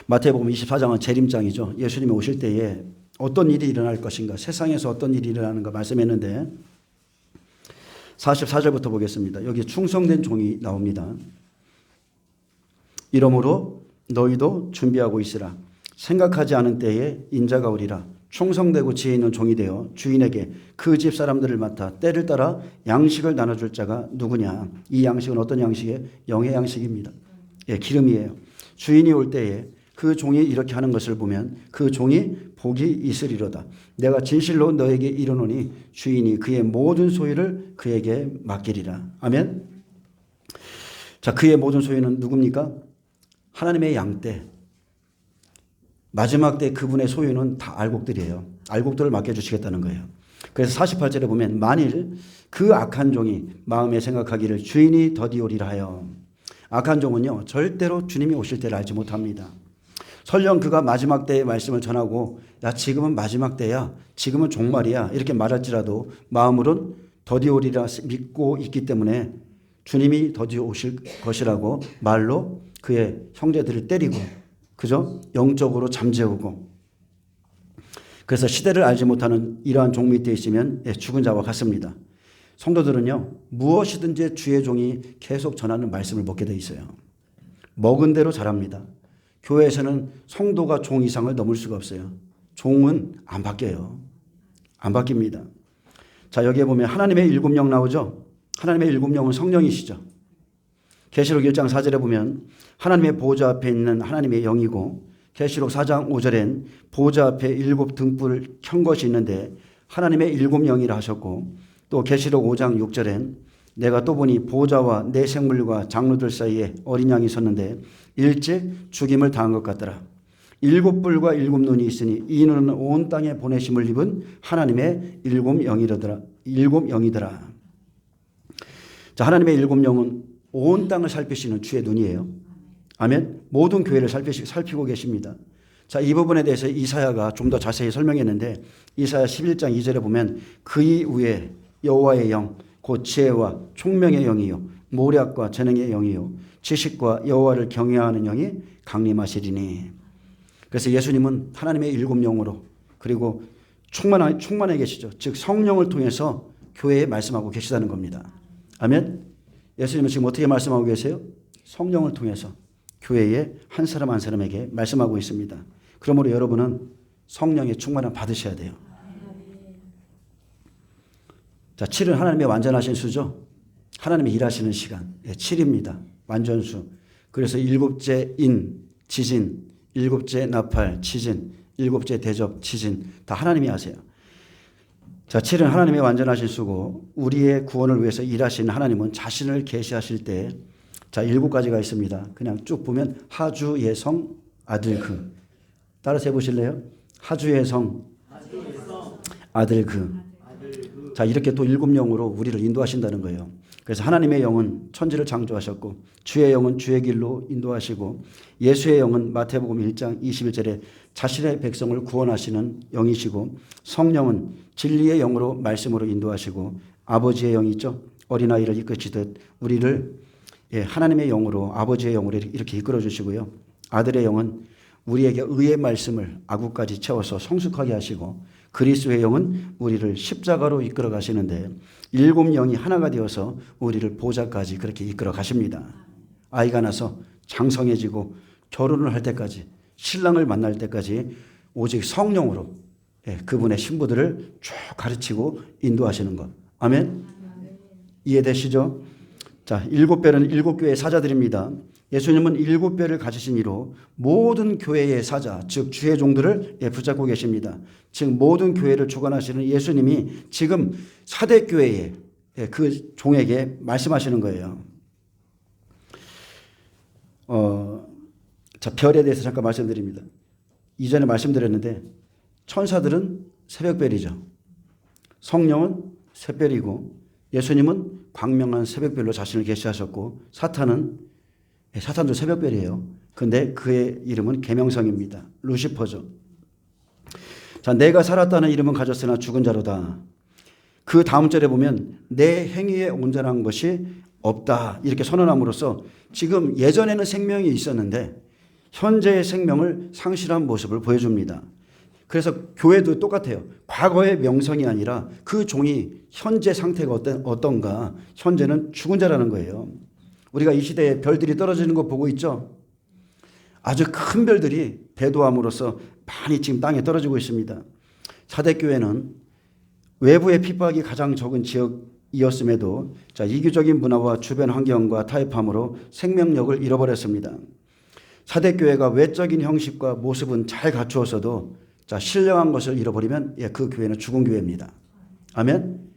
마태복음 24장은 재림장이죠. 예수님이 오실 때에 어떤 일이 일어날 것인가, 세상에서 어떤 일이 일어나는가 말씀했는데 44절부터 보겠습니다. 여기 충성된 종이 나옵니다. 이러므로 너희도 준비하고 있으라. 생각하지 않은 때에 인자가 오리라. 충성되고 지혜 있는 종이 되어 주인에게 그 집 사람들을 맡아 때를 따라 양식을 나눠줄 자가 누구냐. 이 양식은 어떤 양식이에요? 영의 양식입니다. 기름이에요. 주인이 올 때에 그 종이 이렇게 하는 것을 보면 그 종이 복이 있으리로다. 내가 진실로 너에게 이르노니 주인이 그의 모든 소유를 그에게 맡기리라. 아멘. 자, 그의 모든 소유는 누굽니까? 하나님의 양떼. 마지막 때 그분의 소유는 다 알곡들이에요. 알곡들을 맡겨주시겠다는 거예요. 그래서 48절에 보면 만일 그 악한 종이 마음에 생각하기를 주인이 더디오리라 하여. 악한 종은요 절대로 주님이 오실 때를 알지 못합니다. 설령 그가 마지막 때의 말씀을 전하고 야 지금은 마지막 때야, 지금은 종말이야 이렇게 말할지라도 마음으론 더디오리라 믿고 있기 때문에 주님이 더디 오실 것이라고 말로 그의 형제들을 때리고, 그죠? 영적으로 잠재우고. 그래서 시대를 알지 못하는 이러한 종 밑에 있으면 죽은 자와 같습니다. 성도들은요 무엇이든지 주의 종이 계속 전하는 말씀을 먹게 돼 있어요. 먹은 대로 자랍니다. 교회에서는 성도가 종 이상을 넘을 수가 없어요. 종은 안 바뀌어요. 안 바뀝니다. 자, 여기에 보면 하나님의 일곱 영 나오죠. 하나님의 일곱 영은 성령이시죠. 계시록 1장 4절에 보면 하나님의 보호자 앞에 있는 하나님의 영이고, 계시록 4장 5절엔 보호자 앞에 일곱 등불을 켠 것이 있는데 하나님의 일곱 영이라 하셨고, 또 계시록 5장 6절엔 내가 또 보니 보호자와 내 생물과 장로들 사이에 어린 양이 섰는데 일찍 죽임을 당한 것 같더라. 일곱 뿔과 일곱 눈이 있으니 이 눈은 온 땅에 보내심을 입은 하나님의 일곱 영이더라. 자, 하나님의 일곱 영은 온 땅을 살피시는 주의 눈이에요. 아멘. 모든 교회를 살피고 계십니다. 자, 이 부분에 대해서 이사야가 좀 더 자세히 설명했는데 이사야 11장 2절에 보면 그의 위에 여호와의 영 곧 지혜와 총명의 영이요 모략과 재능의 영이요 지식과 여호와를 경외하는 영이 강림하시리니. 그래서 예수님은 하나님의 일곱 영으로 그리고 충만해 계시죠. 즉 성령을 통해서 교회에 말씀하고 계시다는 겁니다. 아멘. 예수님은 지금 어떻게 말씀하고 계세요? 성령을 통해서 교회의 한 사람 한 사람에게 말씀하고 있습니다. 그러므로 여러분은 성령의 충만함 받으셔야 돼요. 자, 7은 하나님의 완전하신 수죠. 하나님의 일하시는 시간. 7입니다. 완전수. 그래서 일곱째 인, 지진, 일곱째 나팔, 지진, 일곱째 대접, 지진 다 하나님이 하세요. 자, 7은 하나님의 완전하신 수고 우리의 구원을 위해서 일하시는 하나님은 자신을 계시하실 때 자, 7가지가 있습니다. 그냥 쭉 보면 하주의 성, 아들 그. 따라서 해보실래요? 하주의 성, 아들 그. 자, 이렇게 또 일곱 영으로 우리를 인도하신다는 거예요. 그래서 하나님의 영은 천지를 창조하셨고 주의 영은 주의 길로 인도하시고 예수의 영은 마태복음 1장 21절에 자신의 백성을 구원하시는 영이시고 성령은 진리의 영으로 말씀으로 인도하시고 아버지의 영이 있죠. 어린아이를 이끄시듯 우리를 하나님의 영으로 아버지의 영으로 이렇게 이끌어 주시고요. 아들의 영은 우리에게 의의 말씀을 아구까지 채워서 성숙하게 하시고 그리스도의 영은 우리를 십자가로 이끌어 가시는데 7영이 하나가 되어서 우리를 보좌까지 그렇게 이끌어 가십니다. 아이가 나서 장성해지고 결혼을 할 때까지 신랑을 만날 때까지 오직 성령으로 그분의 신부들을 쭉 가르치고 인도하시는 것. 아멘. 이해되시죠? 자, 7별은 7교회의 사자들입니다. 예수님은 7별을 가지신 이로 모든 교회의 사자, 즉 주의 종들을 붙잡고 계십니다. 즉 모든 교회를 주관하시는 예수님이 지금 사대교회의 그 종에게 말씀하시는 거예요. 자, 별에 대해서 잠깐 말씀드립니다. 이전에 말씀드렸는데 천사들은 새벽별이죠. 성령은 새별이고 예수님은 광명한 새벽별로 자신을 계시하셨고 사탄도 새벽별이에요. 그런데 그의 이름은 계명성입니다. 루시퍼죠. 자, 내가 살았다는 이름은 가졌으나 죽은 자로다. 그 다음 절에 보면 내 행위에 온전한 것이 없다 이렇게 선언함으로써 지금 예전에는 생명이 있었는데 현재의 생명을 상실한 모습을 보여줍니다. 그래서 교회도 똑같아요. 과거의 명성이 아니라 그 종이 현재 상태가 어떤가. 현재는 죽은 자라는 거예요. 우리가 이 시대에 별들이 떨어지는 거 보고 있죠. 아주 큰 별들이 배도함으로써 많이 지금 땅에 떨어지고 있습니다. 사대교회는 외부의 핍박이 가장 적은 지역이었음에도 이교적인 문화와 주변 환경과 타협함으로 생명력을 잃어버렸습니다. 사대교회가 외적인 형식과 모습은 잘 갖추었어도 신령한 것을 잃어버리면 그 교회는 죽은 교회입니다. 아멘.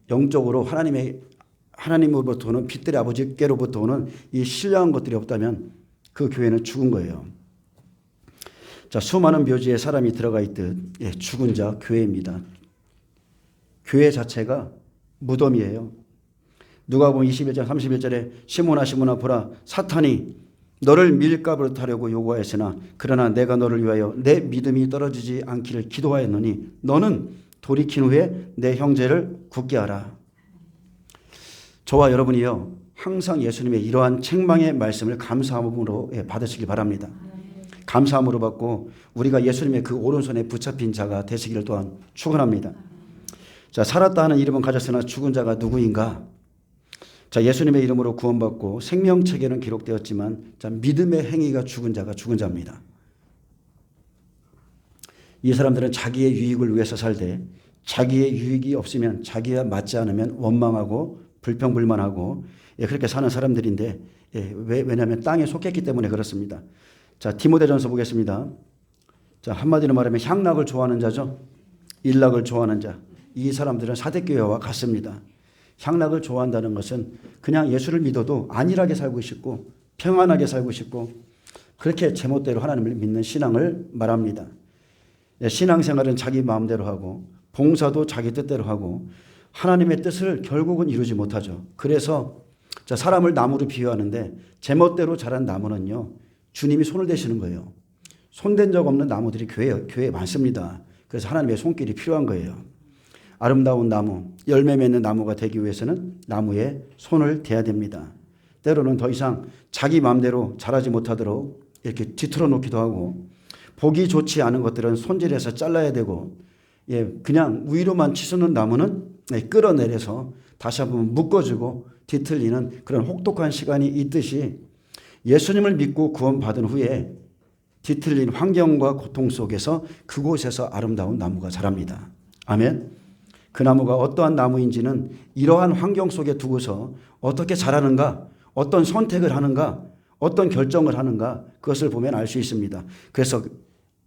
영적으로 하나님으로부터 오는 빛들의 아버지께로부터 오는 이 신령한 것들이 없다면 그 교회는 죽은 거예요. 자, 수많은 묘지에 사람이 들어가 있듯 죽은 자 교회입니다. 교회 자체가 무덤이에요. 누가복음 21장 31절에 시몬아 보라 사탄이 너를 밀가부로 타려고 요구하였으나 그러나 내가 너를 위하여 내 믿음이 떨어지지 않기를 기도하였노니 너는 돌이킨 후에 내 형제를 굳게 하라. 저와 여러분이요 항상 예수님의 이러한 책망의 말씀을 감사함으로 받으시기 바랍니다. 감사함으로 받고 우리가 예수님의 그 오른손에 붙잡힌 자가 되시기를 또한 축원합니다. 자, 살았다 하는 이름은 가졌으나 죽은 자가 누구인가? 자, 예수님의 이름으로 구원받고 생명책에는 기록되었지만 믿음의 행위가 죽은 자가 죽은 자입니다. 이 사람들은 자기의 유익을 위해서 살되 자기의 유익이 없으면 자기와 맞지 않으면 원망하고 불평불만하고 그렇게 사는 사람들인데 왜냐하면 땅에 속했기 때문에 그렇습니다. 자, 디모데전서 보겠습니다. 자, 한마디로 말하면 향락을 좋아하는 자죠. 일락을 좋아하는 자. 이 사람들은 사대교회와 같습니다. 향락을 좋아한다는 것은 그냥 예수를 믿어도 안일하게 살고 싶고 평안하게 살고 싶고 그렇게 제멋대로 하나님을 믿는 신앙을 말합니다. 신앙생활은 자기 마음대로 하고 봉사도 자기 뜻대로 하고 하나님의 뜻을 결국은 이루지 못하죠. 그래서 사람을 나무로 비유하는데 제멋대로 자란 나무는요 주님이 손을 대시는 거예요. 손댄 적 없는 나무들이 교회에 많습니다. 그래서 하나님의 손길이 필요한 거예요. 아름다운 나무, 열매 맺는 나무가 되기 위해서는 나무에 손을 대야 됩니다. 때로는 더 이상 자기 마음대로 자라지 못하도록 이렇게 뒤틀어 놓기도 하고 보기 좋지 않은 것들은 손질해서 잘라야 되고 그냥 위로만 치솟는 나무는 끌어내려서 다시 한번 묶어주고 뒤틀리는 그런 혹독한 시간이 있듯이 예수님을 믿고 구원받은 후에 뒤틀린 환경과 고통 속에서 그곳에서 아름다운 나무가 자랍니다. 아멘. 그 나무가 어떠한 나무인지는 이러한 환경 속에 두고서 어떻게 자라는가, 어떤 선택을 하는가, 어떤 결정을 하는가 그것을 보면 알 수 있습니다. 그래서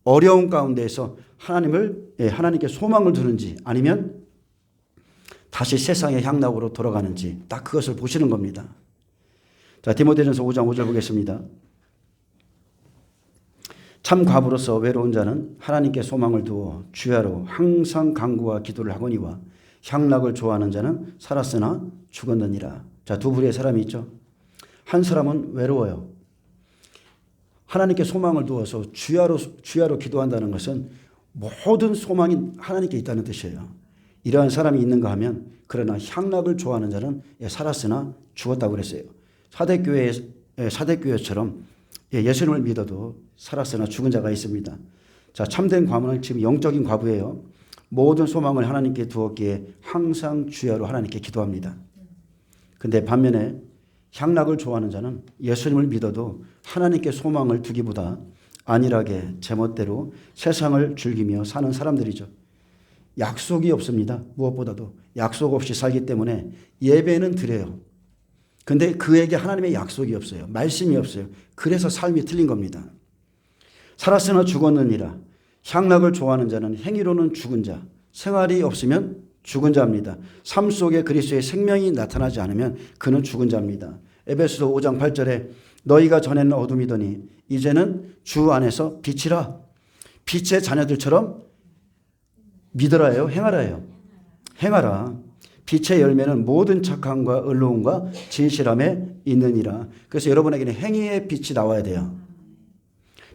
어려운 가운데에서 하나님께 소망을 두는지 아니면 다시 세상의 향락으로 돌아가는지 딱 그것을 보시는 겁니다. 자, 디모데전서 5장 5절 보겠습니다. 참 과부로서 외로운 자는 하나님께 소망을 두어 주야로 항상 간구와 기도를 하거니와 향락을 좋아하는 자는 살았으나 죽었느니라. 자, 두 부류의 사람이 있죠. 한 사람은 외로워요. 하나님께 소망을 두어서 주야로 기도한다는 것은 모든 소망이 하나님께 있다는 뜻이에요. 이러한 사람이 있는가 하면 그러나 향락을 좋아하는 자는 살았으나 죽었다고 그랬어요. 사대교회처럼 예수님을 믿어도 살았으나 죽은 자가 있습니다. 자, 참된 과부는 지금 영적인 과부예요. 모든 소망을 하나님께 두었기에 항상 주야로 하나님께 기도합니다. 근데 반면에 향락을 좋아하는 자는 예수님을 믿어도 하나님께 소망을 두기보다 안일하게 제멋대로 세상을 즐기며 사는 사람들이죠. 약속이 없습니다. 무엇보다도 약속 없이 살기 때문에 예배는 드려요. 근데 그에게 하나님의 약속이 없어요. 말씀이 없어요. 그래서 삶이 틀린 겁니다. 살았으나 죽었느니라. 향락을 좋아하는 자는 행위로는 죽은 자, 생활이 없으면 죽은 자입니다. 삶 속에 그리스도의 생명이 나타나지 않으면 그는 죽은 자입니다. 에베소서 5장 8절에 너희가 전에는 어둠이더니 이제는 주 안에서 빛이라. 빛의 자녀들처럼 믿으라요, 행하라요. 행하라. 빛의 열매는 모든 착함과 의로움과 진실함에 있느니라. 그래서 여러분에게는 행위의 빛이 나와야 돼요.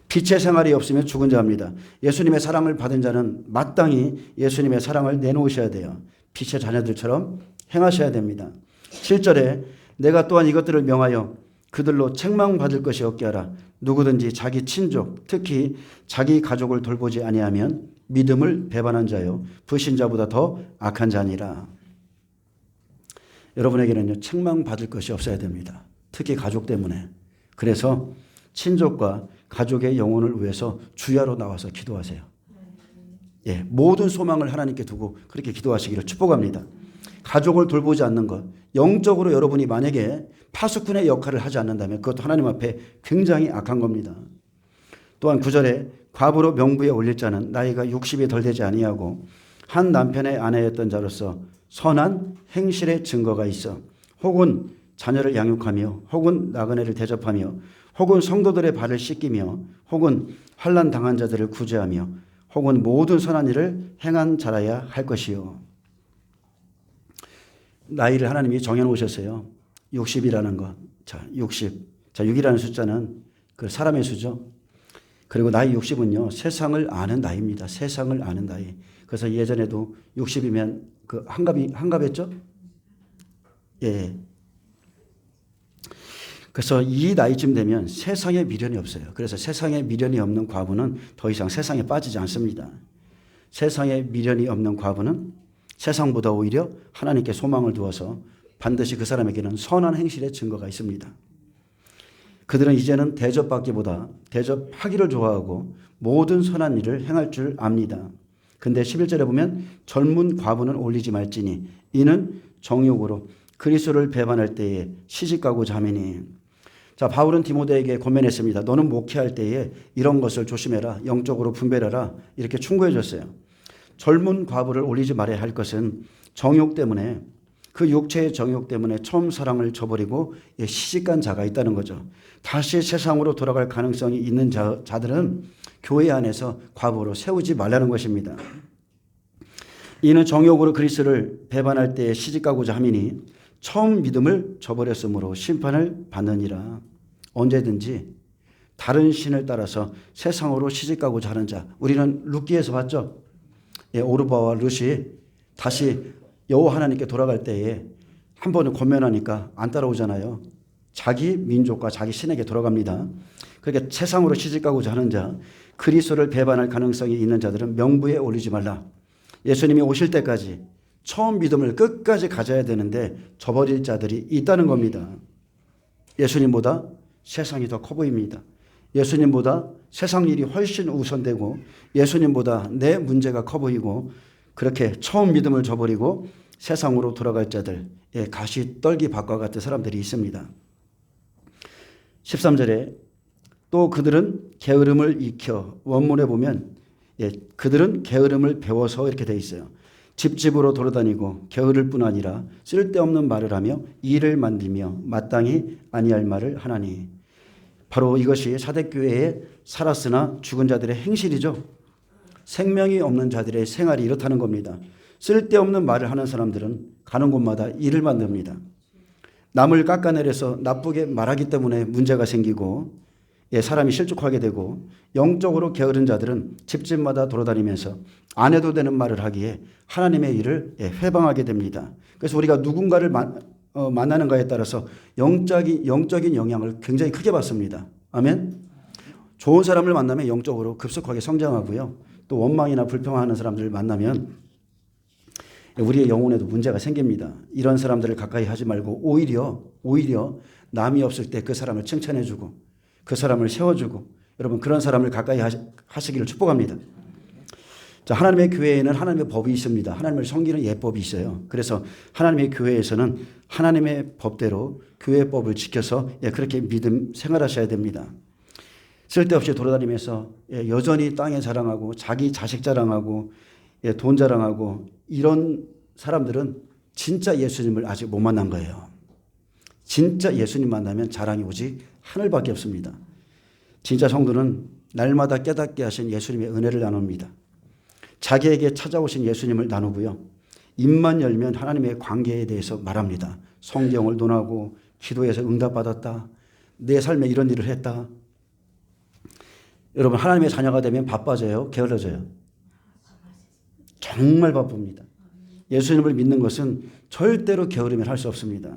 빛의 생활이 없으면 죽은 자입니다. 예수님의 사랑을 받은 자는 마땅히 예수님의 사랑을 내놓으셔야 돼요. 빛의 자녀들처럼 행하셔야 됩니다. 7절에 내가 또한 이것들을 명하여 그들로 책망받을 것이 없게 하라. 누구든지 자기 친족, 특히 자기 가족을 돌보지 아니하면 믿음을 배반한 자요 불신자보다 더 악한 자니라. 여러분에게는요, 책망받을 것이 없어야 됩니다. 특히 가족 때문에. 그래서 친족과 가족의 영혼을 위해서 주야로 나와서 기도하세요. 예, 모든 소망을 하나님께 두고 그렇게 기도하시기를 축복합니다. 가족을 돌보지 않는 것, 영적으로 여러분이 만약에 파수꾼의 역할을 하지 않는다면 그것도 하나님 앞에 굉장히 악한 겁니다. 또한 9절에 과부로 명부에 올릴 자는 나이가 60이 덜 되지 아니하고 한 남편의 아내였던 자로서 선한 행실의 증거가 있어 혹은 자녀를 양육하며 혹은 나그네를 대접하며 혹은 성도들의 발을 씻기며 혹은 환난 당한 자들을 구제하며 혹은 모든 선한 일을 행한 자라야 할 것이요. 나이를 하나님이 정해놓으셨어요. 60이라는 것. 자, 60. 자, 6이라는 숫자는 그 사람의 수죠. 그리고 나이 60은요, 세상을 아는 나이입니다. 세상을 아는 나이. 그래서 예전에도 60이면 그 한갑했죠? 예. 그래서 이 나이쯤 되면 세상에 미련이 없어요. 그래서 세상에 미련이 없는 과부는 더 이상 세상에 빠지지 않습니다. 세상에 미련이 없는 과부는 세상보다 오히려 하나님께 소망을 두어서 반드시 그 사람에게는 선한 행실의 증거가 있습니다. 그들은 이제는 대접받기보다 대접하기를 좋아하고 모든 선한 일을 행할 줄 압니다. 근데 11절에 보면 젊은 과부는 올리지 말지니 이는 정욕으로 그리스도를 배반할 때에 시집가고 자매니. 자, 바울은 디모데에게 권면했습니다. 너는 목회할 때에 이런 것을 조심해라. 영적으로 분별해라. 이렇게 충고해 줬어요. 젊은 과부를 올리지 말아야 할 것은 정욕 때문에, 그 육체의 정욕 때문에 처음 사랑을 저버리고 시집간 자가 있다는 거죠. 다시 세상으로 돌아갈 가능성이 있는 자들은 교회 안에서 과부로 세우지 말라는 것입니다. 이는 정욕으로 그리스도를 배반할 때에 시집가고자 함이니 처음 믿음을 저버렸으므로 심판을 받느니라. 언제든지 다른 신을 따라서 세상으로 시집가고자 하는 자, 우리는 룻기에서 봤죠. 예, 오르바와 룻이 다시 여호와 하나님께 돌아갈 때에 한 번은 권면하니까 안 따라오잖아요. 자기 민족과 자기 신에게 돌아갑니다. 그러니까 세상으로 시집가고자 하는 자, 그리스도를 배반할 가능성이 있는 자들은 명부에 올리지 말라. 예수님이 오실 때까지 처음 믿음을 끝까지 가져야 되는데 저버릴 자들이 있다는 겁니다. 예수님보다 세상이 더 커 보입니다. 예수님보다 세상 일이 훨씬 우선되고 예수님보다 내 문제가 커 보이고 그렇게 처음 믿음을 저버리고 세상으로 돌아갈 자들, 가시 떨기 밭과 같은 사람들이 있습니다. 13절에 또 그들은 게으름을 익혀, 원문에 보면 그들은 게으름을 배워서 이렇게 돼 있어요. 집집으로 돌아다니고 게으를 뿐 아니라 쓸데없는 말을 하며 일을 만들며 마땅히 아니할 말을 하나니. 바로 이것이 사대교회에 살았으나 죽은 자들의 행실이죠. 생명이 없는 자들의 생활이 이렇다는 겁니다. 쓸데없는 말을 하는 사람들은 가는 곳마다 일을 만듭니다. 남을 깎아내려서 나쁘게 말하기 때문에 문제가 생기고 사람이 실족하게 되고, 영적으로 게으른 자들은 집집마다 돌아다니면서 안 해도 되는 말을 하기에 하나님의 일을 회방하게 됩니다. 그래서 우리가 누군가를 만나는가에 따라서 영적인 영향을 굉장히 크게 받습니다. 아멘. 좋은 사람을 만나면 영적으로 급속하게 성장하고요. 또 원망이나 불평하는 사람들을 만나면 우리의 영혼에도 문제가 생깁니다. 이런 사람들을 가까이 하지 말고 오히려 남이 없을 때 그 사람을 칭찬해주고 그 사람을 세워주고 여러분 그런 사람을 가까이 하시기를 축복합니다. 자, 하나님의 교회에는 하나님의 법이 있습니다. 하나님을 섬기는 예법이 있어요. 그래서 하나님의 교회에서는 하나님의 법대로 교회법을 지켜서 그렇게 믿음 생활하셔야 됩니다. 쓸데없이 돌아다니면서 여전히 땅에 자랑하고 자기 자식 자랑하고 돈 자랑하고 이런 사람들은 진짜 예수님을 아직 못 만난 거예요. 진짜 예수님 만나면 자랑이 오직 하늘밖에 없습니다. 진짜 성도는 날마다 깨닫게 하신 예수님의 은혜를 나눕니다. 자기에게 찾아오신 예수님을 나누고요. 입만 열면 하나님의 관계에 대해서 말합니다. 성경을 논하고 기도해서 응답받았다. 내 삶에 이런 일을 했다. 여러분 하나님의 자녀가 되면 바빠져요? 게을러져요? 정말 바쁩니다. 예수님을 믿는 것은 절대로 게으르면 할 수 없습니다.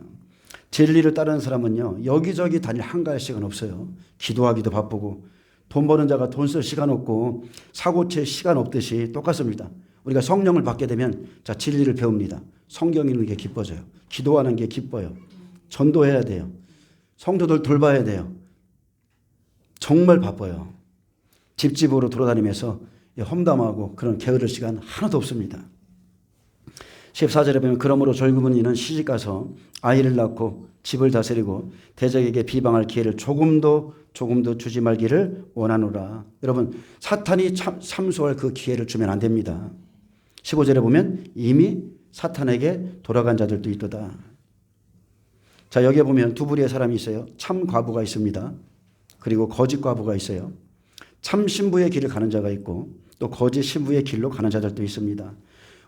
진리를 따르는 사람은요. 여기저기 다닐 한가할 시간 없어요. 기도하기도 바쁘고 돈 버는 자가 돈 쓸 시간 없고 사고칠 시간 없듯이 똑같습니다. 우리가 성령을 받게 되면 자 진리를 배웁니다. 성경 읽는 게 기뻐져요. 기도하는 게 기뻐요. 전도해야 돼요. 성도들 돌봐야 돼요. 정말 바빠요. 집집으로 돌아다니면서 험담하고 그런 게으를 시간 하나도 없습니다. 14절에 보면 그러므로 젊은 이는 시집가서 아이를 낳고 집을 다스리고 대적에게 비방할 기회를 조금도 주지 말기를 원하노라. 여러분 사탄이 참수할 그 기회를 주면 안 됩니다. 15절에 보면 이미 사탄에게 돌아간 자들도 있도다. 자 여기에 보면 두 부류의 사람이 있어요. 참 과부가 있습니다. 그리고 거짓 과부가 있어요. 참 신부의 길을 가는 자가 있고 또 거짓 신부의 길로 가는 자들도 있습니다.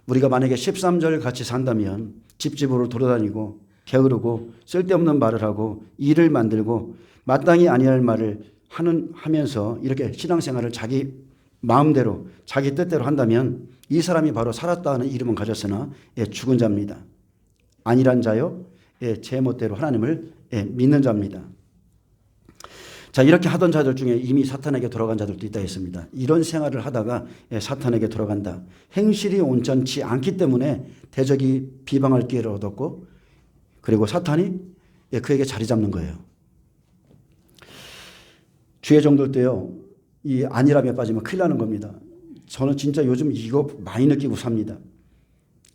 우리가 만약에 13절 같이 산다면 집집으로 돌아다니고 게으르고 쓸데없는 말을 하고 일을 만들고 마땅히 아니할 말을 하면서 이렇게 신앙생활을 자기 마음대로 자기 뜻대로 한다면 이 사람이 바로 살았다 하는 이름은 가졌으나 죽은 자입니다. 아니란 자요 제멋대로 하나님을 믿는 자입니다. 자 이렇게 하던 자들 중에 이미 사탄에게 돌아간 자들도 있다 했습니다. 이런 생활을 하다가 사탄에게 돌아간다. 행실이 온전치 않기 때문에 대적이 비방할 기회를 얻었고 그리고 사탄이 그에게 자리 잡는 거예요. 주의 종들도요. 이 안일함에 빠지면 큰일 나는 겁니다. 저는 진짜 요즘 이거 많이 느끼고 삽니다.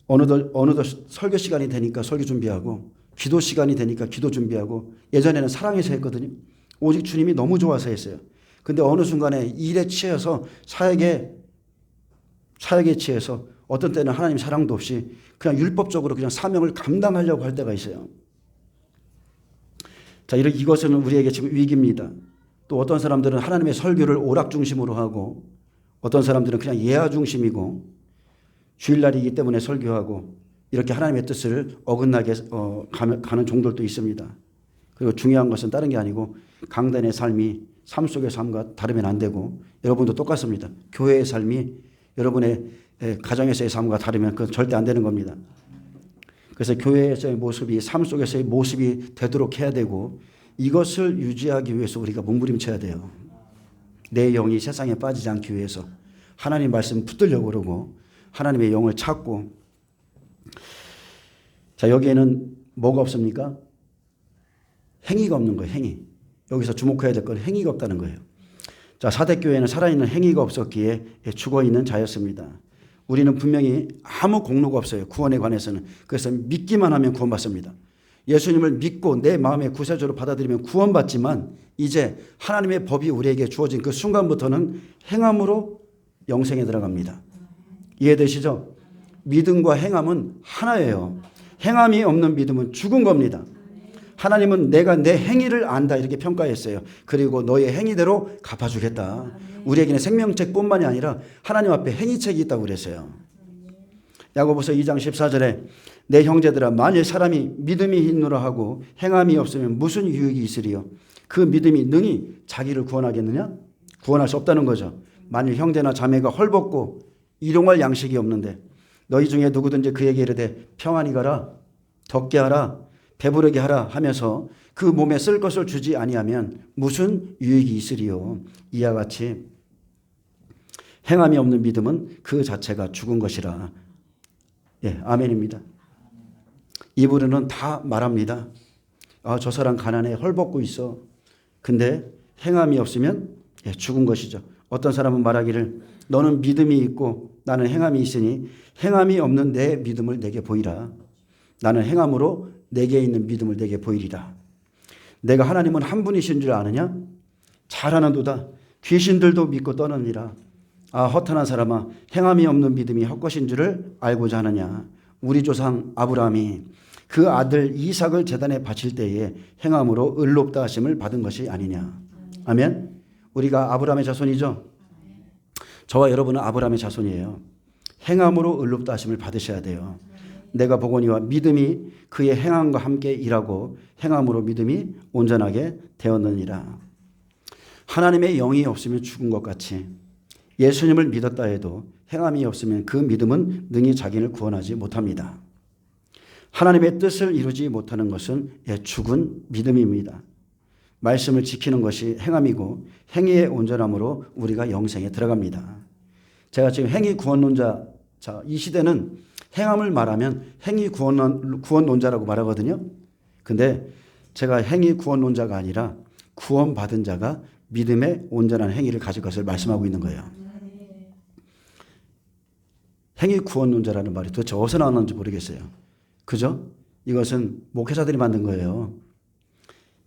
어느덧 설교 시간이 되니까 설교 준비하고 기도 시간이 되니까 기도 준비하고 예전에는 사랑해서 했거든요. 오직 주님이 너무 좋아서 했어요. 근데 어느 순간에 일에 치여서 사역에 치여서 어떤 때는 하나님 사랑도 없이 그냥 율법적으로 그냥 사명을 감당하려고 할 때가 있어요. 자, 이것은 우리에게 지금 위기입니다. 또 어떤 사람들은 하나님의 설교를 오락 중심으로 하고 어떤 사람들은 그냥 예화 중심이고 주일날이기 때문에 설교하고 이렇게 하나님의 뜻을 어긋나게 가는 종들도 있습니다. 그리고 중요한 것은 다른 게 아니고 강단의 삶이 삶 속의 삶과 다르면 안 되고 여러분도 똑같습니다. 교회의 삶이 여러분의 가정에서의 삶과 다르면 그건 절대 안 되는 겁니다. 그래서 교회에서의 모습이 삶 속에서의 모습이 되도록 해야 되고 이것을 유지하기 위해서 우리가 몸부림쳐야 돼요. 내 영이 세상에 빠지지 않기 위해서 하나님 말씀 붙들려고 그러고 하나님의 영을 찾고 자 여기에는 뭐가 없습니까? 행위가 없는 거예요. 행위. 여기서 주목해야 될 건 행위가 없다는 거예요. 자, 사대교회는 살아있는 행위가 없었기에 죽어있는 자였습니다. 우리는 분명히 아무 공로가 없어요. 구원에 관해서는. 그래서 믿기만 하면 구원받습니다. 예수님을 믿고 내 마음의 구세주로 받아들이면 구원받지만 이제 하나님의 법이 우리에게 주어진 그 순간부터는 행함으로 영생에 들어갑니다. 이해되시죠? 믿음과 행함은 하나예요. 행함이 없는 믿음은 죽은 겁니다. 하나님은 내가 내 행위를 안다 이렇게 평가했어요. 그리고 너의 행위대로 갚아주겠다. 우리에게는 생명책뿐만이 아니라 하나님 앞에 행위책이 있다고 그랬어요. 야고보서 2장 14절에 내 형제들아 만일 사람이 믿음이 있노라 하고 행함이 없으면 무슨 유익이 있으리요. 그 믿음이 능히 자기를 구원하겠느냐? 구원할 수 없다는 거죠. 만일 형제나 자매가 헐벗고 일용할 양식이 없는데 너희 중에 누구든지 그에게 이르되 평안히 가라 덥게 하라 배부르게 하라 하면서 그 몸에 쓸 것을 주지 아니하면 무슨 유익이 있으리요. 이와 같이 행함이 없는 믿음은 그 자체가 죽은 것이라. 예, 아멘입니다. 입으로는 다 말합니다. 아, 저 사람 가난해, 헐벗고 있어. 근데 행함이 없으면 죽은 것이죠. 어떤 사람은 말하기를 너는 믿음이 있고 나는 행함이 있으니 행함이 없는 내 믿음을 내게 보이라. 나는 행함으로 내게 있는 믿음을 내게 보이리라. 내가 하나님은 한 분이신 줄 아느냐? 잘하는도다. 귀신들도 믿고 떠느니라. 아, 허탄한 사람아, 행함이 없는 믿음이 헛것인 줄을 알고자 하느냐? 우리 조상 아브라함이 그 아들 이삭을 제단에 바칠 때에 행함으로 의롭다 하심을 받은 것이 아니냐. 아멘. 우리가 아브라함의 자손이죠. 저와 여러분은 아브라함의 자손이에요. 행함으로 의롭다 하심을 받으셔야 돼요. 내가 보거니와 믿음이 그의 행함과 함께 일하고 행함으로 믿음이 온전하게 되었느니라. 하나님의 영이 없으면 죽은 것 같이 예수님을 믿었다 해도 행함이 없으면 그 믿음은 능히 자기를 구원하지 못합니다. 하나님의 뜻을 이루지 못하는 것은 죽은 믿음입니다. 말씀을 지키는 것이 행함이고 행위의 온전함으로 우리가 영생에 들어갑니다. 제가 지금 행위 구원론자, 자, 이 시대는 행함을 말하면 행위 구원론자라고 말하거든요. 근데 제가 행위 구원론자가 아니라 구원받은 자가 믿음의 온전한 행위를 가질 것을 말씀하고 있는 거예요. 행위 구원론자라는 말이 도대체 어디서 나왔는지 모르겠어요. 그죠? 이것은 목회자들이 만든 거예요.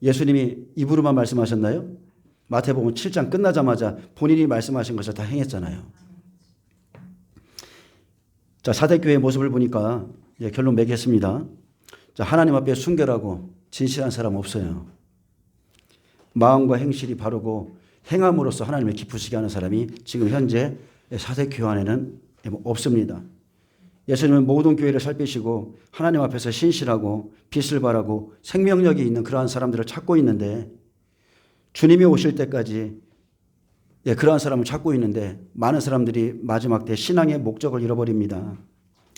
예수님이 입으로만 말씀하셨나요? 마태복음 7장 끝나자마자 본인이 말씀하신 것을 다 행했잖아요. 자, 사대교회의 모습을 보니까 결론 맺겠습니다. 자, 하나님 앞에 순결하고 진실한 사람 없어요. 마음과 행실이 바르고 행함으로써 하나님을 기쁘시게 하는 사람이 지금 현재 사대교회 안에는 없습니다. 예수님은 모든 교회를 살피시고 하나님 앞에서 신실하고 빛을 발하고 생명력이 있는 그러한 사람들을 찾고 있는데 주님이 오실 때까지 그러한 사람을 찾고 있는데 많은 사람들이 마지막 때 신앙의 목적을 잃어버립니다.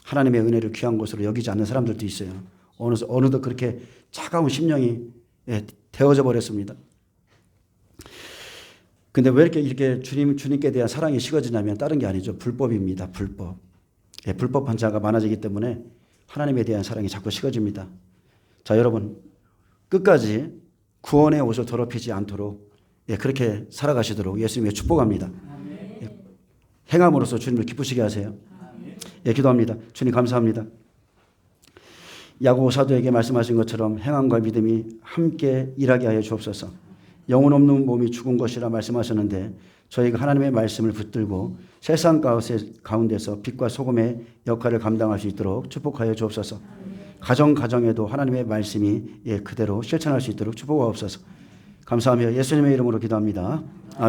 하나님의 은혜를 귀한 것으로 여기지 않는 사람들도 있어요. 어느덧 그렇게 차가운 심령이 데워져 버렸습니다. 근데 왜 이렇게 주님께 대한 사랑이 식어지냐면 다른 게 아니죠. 불법입니다. 불법. 불법한 자가 많아지기 때문에 하나님에 대한 사랑이 자꾸 식어집니다. 자, 여러분 끝까지 구원의 옷을 더럽히지 않도록 그렇게 살아가시도록 예수님의 축복합니다. 행함으로써 주님을 기쁘시게 하세요. 기도합니다. 주님 감사합니다. 야고보 사도에게 말씀하신 것처럼 행함과 믿음이 함께 일하게 하여 주옵소서. 영혼 없는 몸이 죽은 것이라 말씀하셨는데 저희가 하나님의 말씀을 붙들고 세상 가운데서 빛과 소금의 역할을 감당할 수 있도록 축복하여 주옵소서. 가정에도 하나님의 말씀이 그대로 실천할 수 있도록 축복하옵소서. 감사하며 예수님의 이름으로 기도합니다.